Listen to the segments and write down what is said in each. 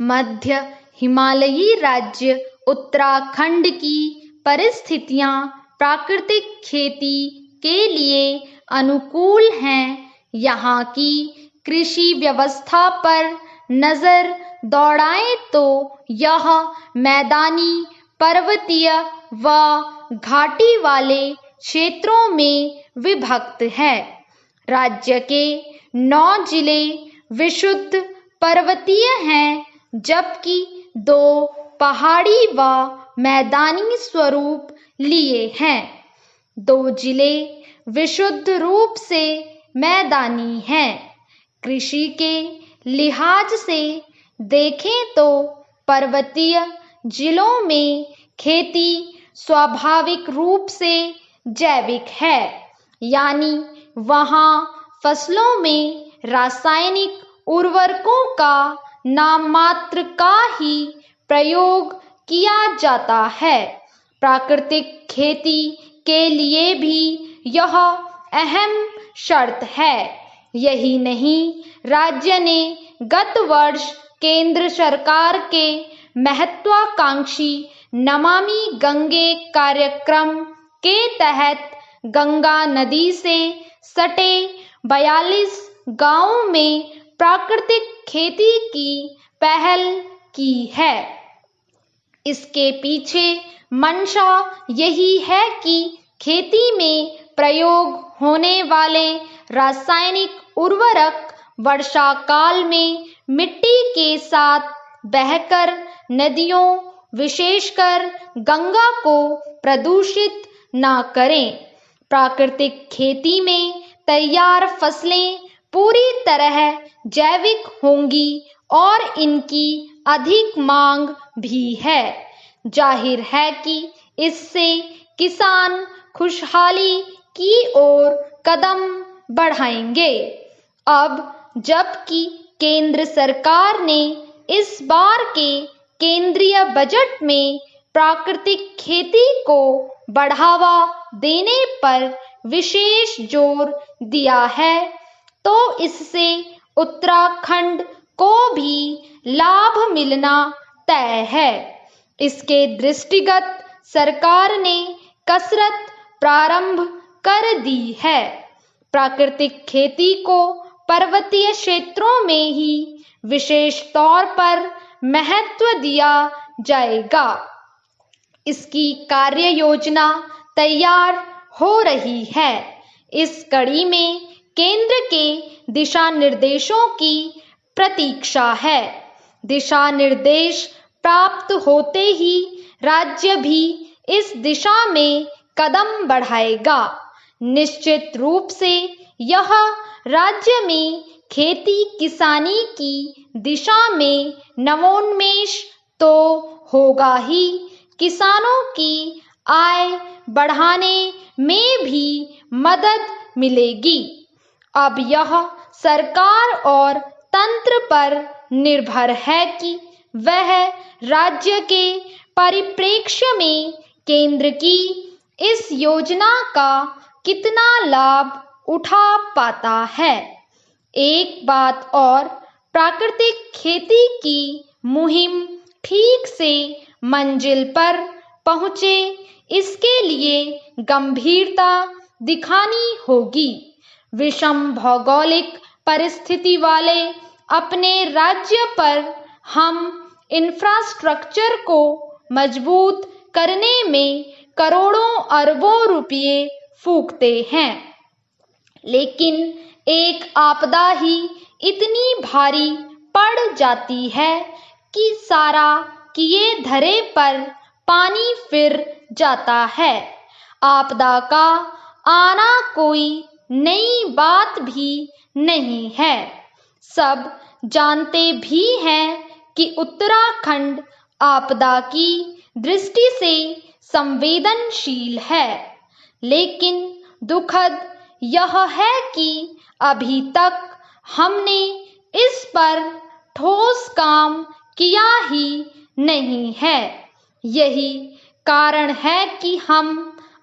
मध्य हिमालयी राज्य उत्तराखंड की परिस्थितियां प्राकृतिक खेती के लिए अनुकूल हैं। यहाँ की कृषि व्यवस्था पर नजर दौड़ाएं तो यह मैदानी, पर्वतीय व घाटी वाले क्षेत्रों में विभक्त है। राज्य के 9 जिले विशुद्ध पर्वतीय हैं, जबकि 2 पहाड़ी व मैदानी स्वरूप लिए हैं। 2 जिले विशुद्ध रूप से मैदानी हैं। कृषि के लिहाज से देखें तो पर्वतीय जिलों में खेती स्वाभाविक रूप से जैविक है, यानी वहाँ फसलों में रासायनिक उर्वरकों का नाममात्र का ही प्रयोग किया जाता है। प्राकृतिक खेती के लिए भी यह अहम शर्त है। यही नहीं, राज्य ने गत वर्ष केंद्र सरकार के महत्वाकांक्षी नमामि गंगे कार्यक्रम के तहत गंगा नदी से सटे 42 गांवों में प्राकृतिक खेती की पहल की है। इसके पीछे मंशा यही है कि खेती में प्रयोग होने वाले रासायनिक उर्वरक वर्षा काल में मिट्टी के साथ बहकर नदियों, विशेषकर गंगा को प्रदूषित न करें। प्राकृतिक खेती में तैयार फसलें पूरी तरह जैविक होंगी और इनकी अधिक मांग भी है। जाहिर है कि इससे किसान खुशहाली की ओर कदम बढ़ाएंगे। अब जबकि केंद्र सरकार ने इस बार के केंद्रीय बजट में प्राकृतिक खेती को बढ़ावा देने पर विशेष जोर दिया है, तो इससे उत्तराखंड को भी लाभ मिलना तय है। इसके दृष्टिगत सरकार ने कसरत प्रारंभ कर दी है। प्राकृतिक खेती को पर्वतीय क्षेत्रों में ही विशेष तौर पर महत्व दिया जाएगा। इसकी कार्य योजना तैयार हो रही है। इस कड़ी में केंद्र के दिशा निर्देशों की प्रतीक्षा है। दिशा निर्देश प्राप्त होते ही राज्य भी इस दिशा में कदम बढ़ाएगा। निश्चित रूप से यह राज्य में खेती किसानी की दिशा में नवोन्मेष तो होगा ही, किसानों की आय बढ़ाने में भी मदद मिलेगी। अब यह सरकार और तंत्र पर निर्भर है कि वह राज्य के परिप्रेक्ष्य में केंद्र की इस योजना का कितना लाभ उठा पाता है। एक बात और, प्राकृतिक खेती की मुहिम ठीक से मंजिल पर पहुंचे, इसके लिए गंभीरता दिखानी होगी। विषम भौगोलिक परिस्थिति वाले अपने राज्य पर हम इंफ्रास्ट्रक्चर को मजबूत करने में करोड़ों अरबों रुपये फूकते हैं, लेकिन एक आपदा ही इतनी भारी पड़ जाती है कि सारा किए धरे पर पानी फिर जाता है। आपदा का आना कोई नई बात भी नहीं है। सब जानते भी हैं कि उत्तराखंड आपदा की दृष्टि से संवेदनशील है, लेकिन दुखद यह है कि अभी तक हमने इस पर ठोस काम किया ही नहीं है। यही कारण है कि हम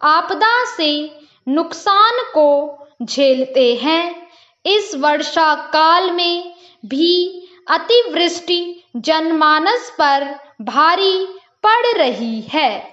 आपदा से नुकसान को झेलते हैं। इस वर्षा काल में भी अतिवृष्टि जनमानस पर भारी पड़ रही है।